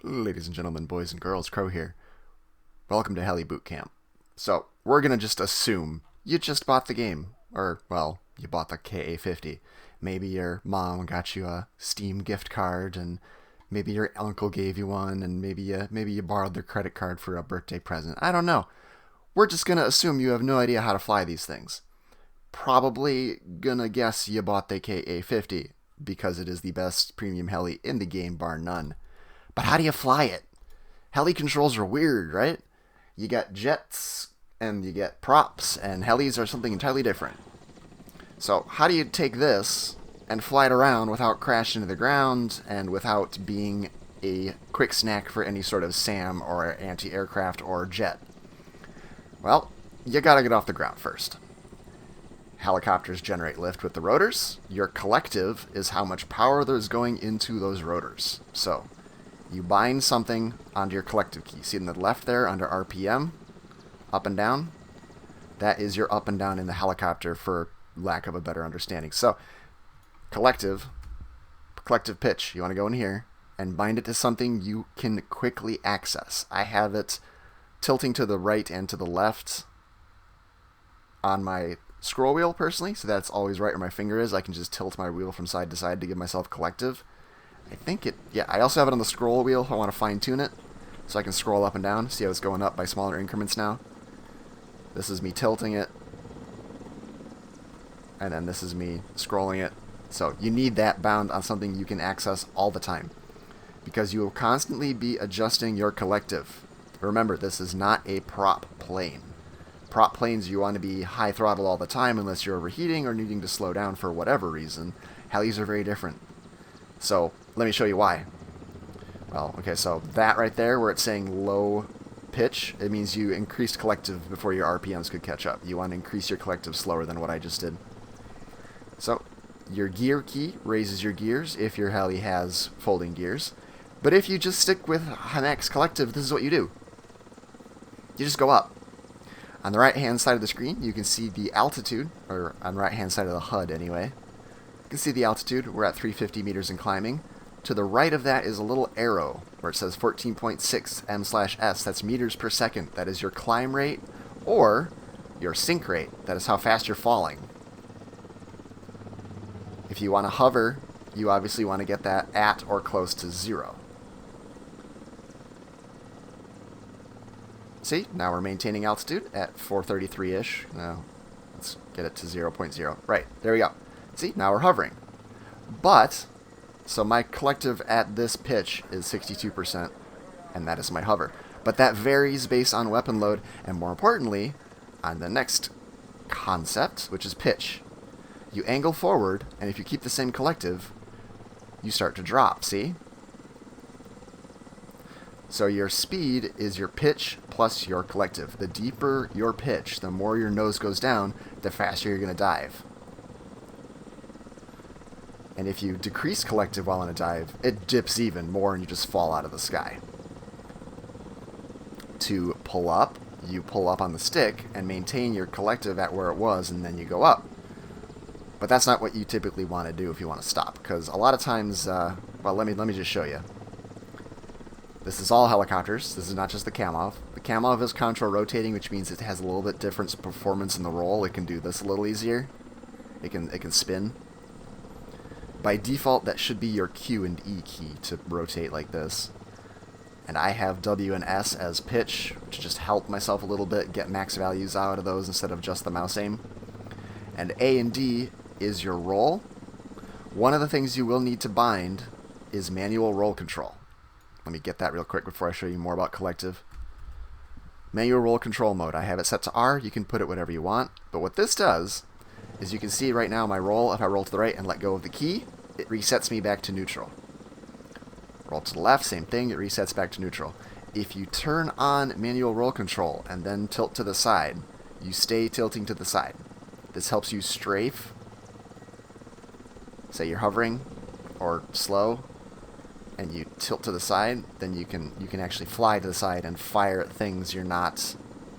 Ladies and gentlemen, boys and girls, Crow here. Welcome to Heli Bootcamp. So, we're gonna just assume you just bought the game. Or, well, you bought the KA50. Maybe your mom got you a Steam gift card, and maybe your uncle gave you one, and maybe you borrowed their credit card for a birthday present. I don't know. We're just gonna assume you have no idea how to fly these things. Probably gonna guess you bought the KA50 because it is the best premium heli in the game, bar none. But how do you fly it? Heli controls are weird, right? You got jets and you get props, and helis are something entirely different. So how do you take this and fly it around without crashing into the ground and without being a quick snack for any sort of SAM or anti-aircraft or jet? Well, you gotta get off the ground first. Helicopters generate lift with the rotors. Your collective is how much power there's going into those rotors. So, you bind something onto your collective key. See in the left there under RPM, up and down? That is your up and down in the helicopter, for lack of a better understanding. So, collective pitch. You want to go in here and bind it to something you can quickly access. I have it tilting to the right and to the left on my scroll wheel personally, so that's always right where my finger is. I can just tilt my wheel from side to side to give myself collective. I also have it on the scroll wheel if I want to fine tune it, so I can scroll up and down. See how it's going up by smaller increments now? This is me tilting it, and then this is me scrolling it. So you need that bound on something you can access all the time, because you will constantly be adjusting your collective. Remember, this is not a prop plane. Prop planes, you want to be high throttle all the time unless you're overheating or needing to slow down for whatever reason. Helis are very different. So, let me show you why. Well, okay, so that right there, where it's saying low pitch, it means you increased collective before your RPMs could catch up. You want to increase your collective slower than what I just did. So, your gear key raises your gears if your heli has folding gears. But if you just stick with max collective, this is what you do. You just go up. On the right-hand side of the screen, you can see the altitude, or on the right-hand side of the HUD anyway. You can see the altitude. We're at 350 meters and climbing. To the right of that is a little arrow where it says 14.6 m/s. That's meters per second. That is your climb rate or your sink rate. That is how fast you're falling. If you want to hover, you obviously want to get that at or close to 0. See, now we're maintaining altitude at 433-ish. Now, let's get it to 0.0. Right, there we go. See, now we're hovering. But, so my collective at this pitch is 62%, and that is my hover. But that varies based on weapon load, and more importantly, on the next concept, which is pitch. You angle forward, and if you keep the same collective, you start to drop, see? So your speed is your pitch plus your collective. The deeper your pitch, the more your nose goes down, the faster you're going to dive. And if you decrease collective while in a dive, it dips even more and you just fall out of the sky. To pull up, you pull up on the stick and maintain your collective at where it was, and then you go up. But that's not what you typically want to do if you want to stop, because a lot of times, well, let me just show you. This is all helicopters. This is not just the Kamov. The Kamov is contra rotating, which means it has a little bit different performance in the roll. It can do this a little easier. It can spin. By default, that should be your Q and E key to rotate like this. And I have W and S as pitch, which just help myself a little bit get max values out of those instead of just the mouse aim. And A and D is your roll. One of the things you will need to bind is manual roll control. Let me get that real quick before I show you more about collective. Manual roll control mode. I have it set to R. You can put it whatever you want. But what this does is you can see right now my roll. If I roll to the right and let go of the key, it resets me back to neutral. Roll to the left, same thing. It resets back to neutral. If you turn on manual roll control and then tilt to the side, you stay tilting to the side. This helps you strafe. Say you're hovering or slow, and you tilt to the side, then you can actually fly to the side and fire at things you're not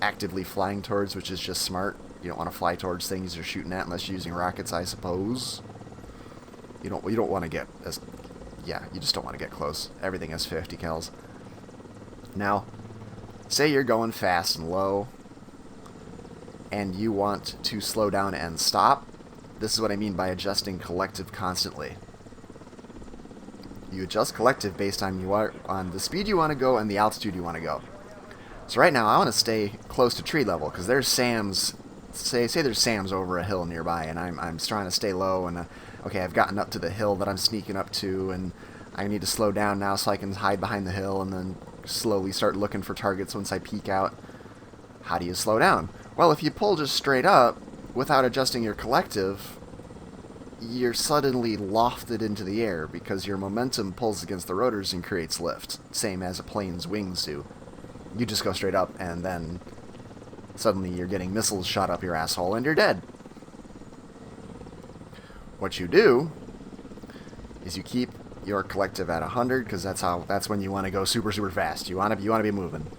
actively flying towards, which is just smart. You don't want to fly towards things you're shooting at unless you're using rockets, I suppose. You don't want to get as... Yeah, you just don't want to get close. Everything has 50 cals. Now, say you're going fast and low, and you want to slow down and stop. This is what I mean by adjusting collective constantly. You adjust collective based on the speed you want to go and the altitude you want to go. So right now I want to stay close to tree level because there's SAMs. Say there's SAMs over a hill nearby, and I'm trying to stay low. And okay, I've gotten up to the hill that I'm sneaking up to, and I need to slow down now so I can hide behind the hill and then slowly start looking for targets once I peek out. How do you slow down? Well, if you pull just straight up without adjusting your collective, you're suddenly lofted into the air because your momentum pulls against the rotors and creates lift, same as a plane's wings do. You just go straight up and then suddenly you're getting missiles shot up your asshole and you're dead. What you do is you keep your collective at 100 because that's when you want to go super fast. You want to be moving.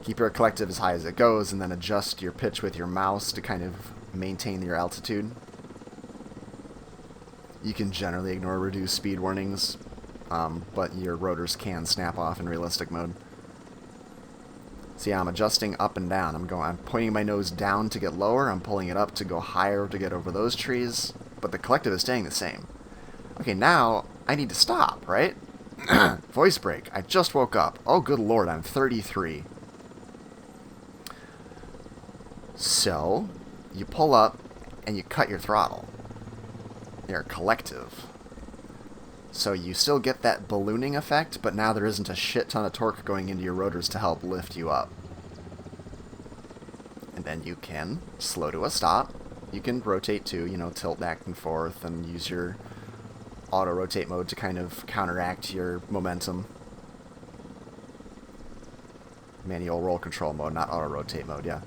Keep your collective as high as it goes and then adjust your pitch with your mouse to kind of maintain your altitude. You can generally ignore reduced speed warnings, but your rotors can snap off in realistic mode. See, I'm adjusting up and down. I'm pointing my nose down to get lower. I'm pulling it up to go higher to get over those trees. But the collective is staying the same. Okay, now I need to stop, right? Voice break. I just woke up. Oh, good lord, I'm 33. So, you pull up and you cut your throttle. Your collective. So you still get that ballooning effect, but now there isn't a shit ton of torque going into your rotors to help lift you up. And then you can slow to a stop. You can rotate too, tilt back and forth and use your auto-rotate mode to kind of counteract your momentum. Manual roll control mode, not auto-rotate mode, yeah.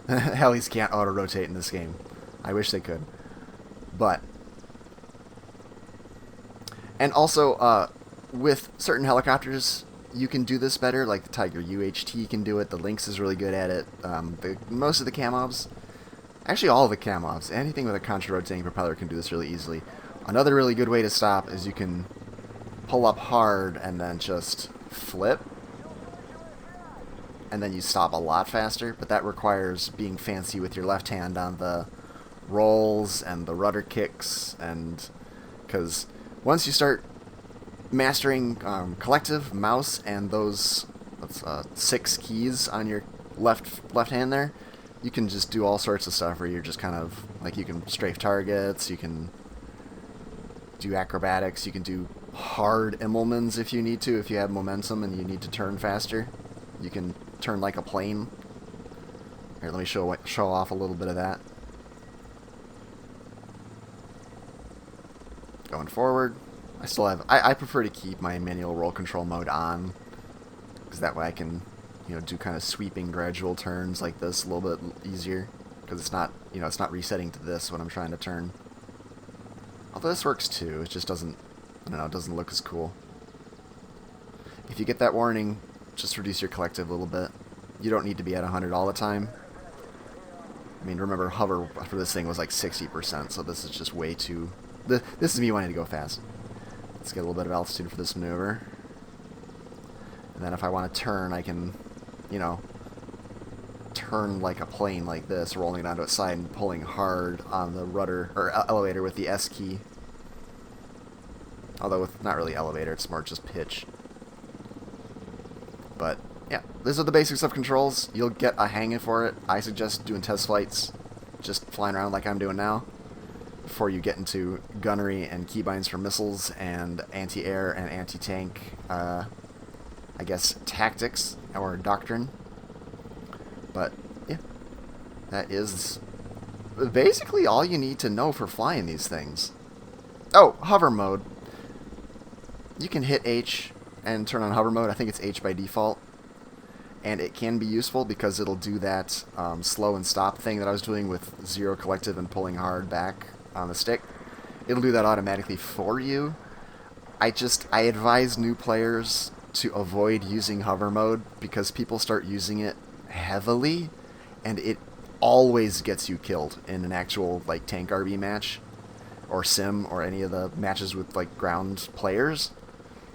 Helis can't auto-rotate in this game. I wish they could. But... And also, with certain helicopters, you can do this better. Like the Tiger UHT can do it. The Lynx is really good at it. Most of the Camobs, actually all of the Camobs, anything with a contra-rotating propeller can do this really easily. Another really good way to stop is you can pull up hard and then just flip. And then you stop a lot faster. But that requires being fancy with your left hand on the rolls and the rudder kicks. And because... once you start mastering collective, mouse, and those 6 keys on your left hand there, you can just do all sorts of stuff where you're just kind of, like, you can strafe targets, you can do acrobatics, you can do hard Immelmans if you need to, if you have momentum and you need to turn faster. You can turn like a plane. Here, let me show off a little bit of that. Going forward, I prefer to keep my manual roll control mode on, because that way I can, do kind of sweeping gradual turns like this a little bit easier, because it's not, it's not resetting to this when I'm trying to turn. Although this works too, it just doesn't, it doesn't look as cool. If you get that warning, just reduce your collective a little bit. You don't need to be at 100 all the time. I mean, remember, hover for this thing was like 60%, so this is just way too... This is me wanting to go fast. Let's get a little bit of altitude for this maneuver. And then if I want to turn, I can, turn like a plane like this, rolling it onto its side and pulling hard on the rudder, or elevator with the S key. Although with not really elevator, it's more just pitch. But, yeah, these are the basics of controls. You'll get a hang for it. I suggest doing test flights, just flying around like I'm doing now, before you get into gunnery and keybinds for missiles and anti-air and anti-tank, I guess, tactics or doctrine. But, yeah, that is basically all you need to know for flying these things. Oh, hover mode. You can hit H and turn on hover mode. I think it's H by default. And it can be useful because it'll do that slow and stop thing that I was doing with zero collective and pulling hard back on the stick. It'll do that automatically for you. I advise new players to avoid using hover mode because people start using it heavily and it always gets you killed in an actual like tank RB match or sim or any of the matches with like ground players.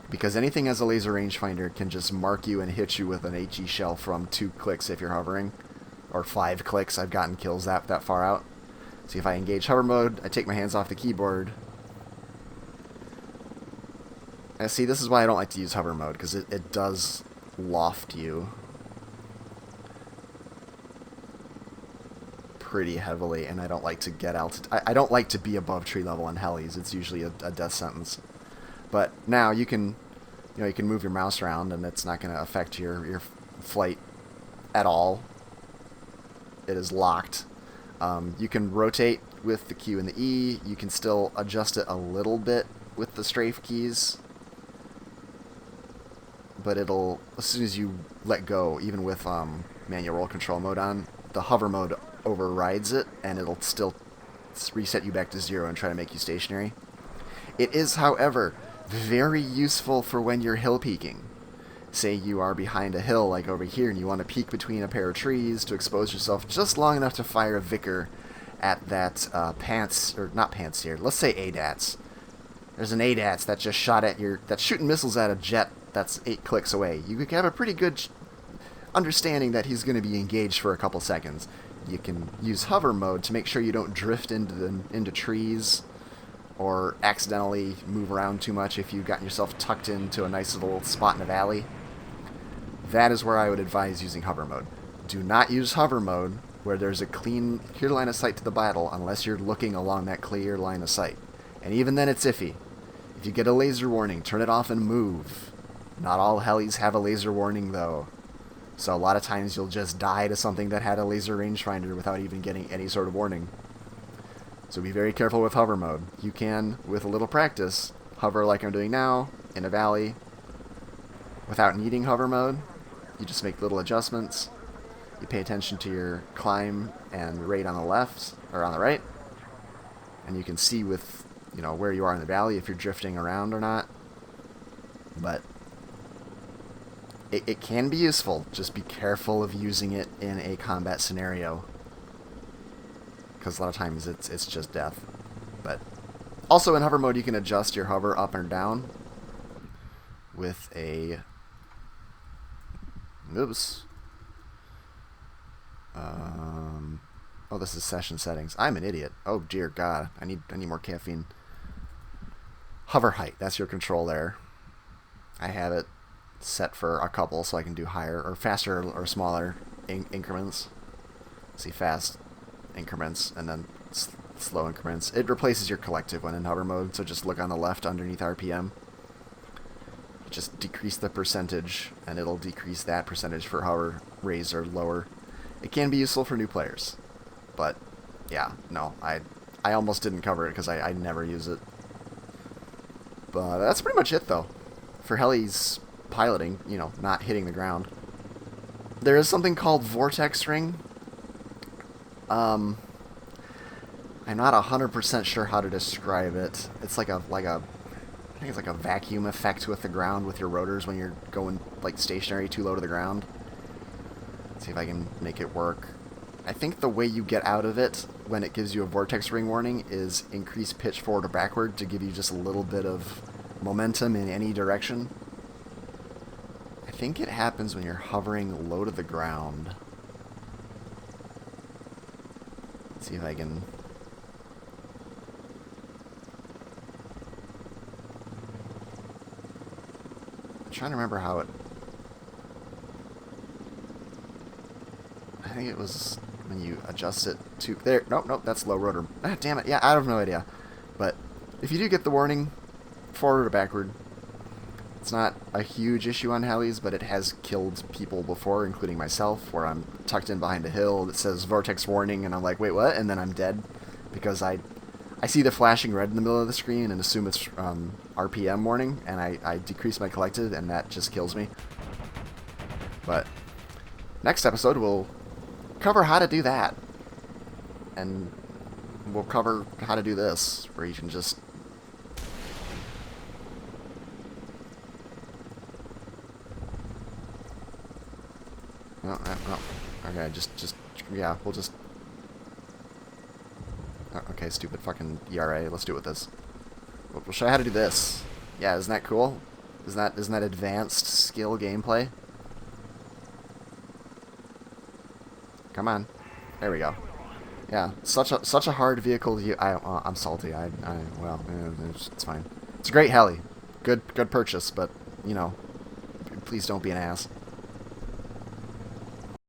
because anything as a laser rangefinder can just mark you and hit you with an HE shell from 2 clicks if you're hovering, or 5 clicks. I've gotten kills that far out. See, if I engage hover mode, I take my hands off the keyboard. And see, this is why I don't like to use hover mode, because it does loft you pretty heavily, and I don't like to get I don't like to be above tree level on helis. It's usually a death sentence. But now you can move your mouse around, and it's not going to affect your flight at all. It is locked. You can rotate with the Q and the E. You can still adjust it a little bit with the strafe keys, but it'll, as soon as you let go, even with manual roll control mode on, the hover mode overrides it, and it'll still reset you back to 0 and try to make you stationary. It is, however, very useful for when you're hill peeking. Say you are behind a hill like over here, and you want to peek between a pair of trees to expose yourself just long enough to fire a Vicar at that not pantsier, let's say ADATS. There's an ADATS that just shot at that's shooting missiles at a jet that's 8 clicks away. You have a pretty good understanding that he's going to be engaged for a couple seconds. You can use hover mode to make sure you don't drift into trees or accidentally move around too much if you've gotten yourself tucked into a nice little spot in a valley. That is where I would advise using hover mode. Do not use hover mode where there's a clear line of sight to the battle unless you're looking along that clear line of sight. And even then it's iffy. If you get a laser warning, turn it off and move. Not all helis have a laser warning though. So a lot of times you'll just die to something that had a laser rangefinder without even getting any sort of warning. So be very careful with hover mode. You can, with a little practice, hover like I'm doing now, in a valley, without needing hover mode. You just make little adjustments. You pay attention to your climb and rate on the left, or on the right, and you can see with, where you are in the valley if you're drifting around or not. But it can be useful. Just be careful of using it in a combat scenario, because a lot of times it's just death. But also in hover mode, you can adjust your hover up and down with a... Oops. Oh, this is session settings. I'm an idiot. Oh dear God, I need more caffeine. Hover height. That's your control there. I have it set for a couple, so I can do higher or faster or smaller increments. See, fast increments and then slow increments. It replaces your collective when in hover mode, so just look on the left underneath RPM. Just decrease the percentage, and it'll decrease that percentage for hover, raise, or lower. It can be useful for new players, but yeah, no, I almost didn't cover it because I never use it. But that's pretty much it, though, for helis piloting, not hitting the ground. There is something called vortex ring. I'm not 100% sure how to describe it. It's like a I think it's like a vacuum effect with the ground with your rotors when you're going stationary too low to the ground. Let's see if I can make it work. I think the way you get out of it when it gives you a vortex ring warning is increase pitch forward or backward to give you just a little bit of momentum in any direction. I think it happens when you're hovering low to the ground. Let's see if I can... I'm trying to remember how it... I think it was when you adjust it to... There, nope, that's low rotor. Ah, damn it, yeah, I have no idea. But if you do get the warning, forward or backward, it's not a huge issue on helis, but it has killed people before, including myself, where I'm tucked in behind a hill that says vortex warning, and I'm like, wait, what? And then I'm dead, because I see the flashing red in the middle of the screen and assume it's RPM warning, and I decrease my collective, and that just kills me. But next episode, we'll cover how to do that. And we'll cover how to do this, where you can just... No. Okay, yeah, we'll just... Okay, stupid fucking ERA. Let's do it with this. We'll show you how to do this. Yeah, isn't that cool? Isn't that advanced skill gameplay? Come on. There we go. Yeah, such a hard vehicle to use. I'm salty. Well, it's fine. It's a great heli. Good purchase, but, you know, please don't be an ass.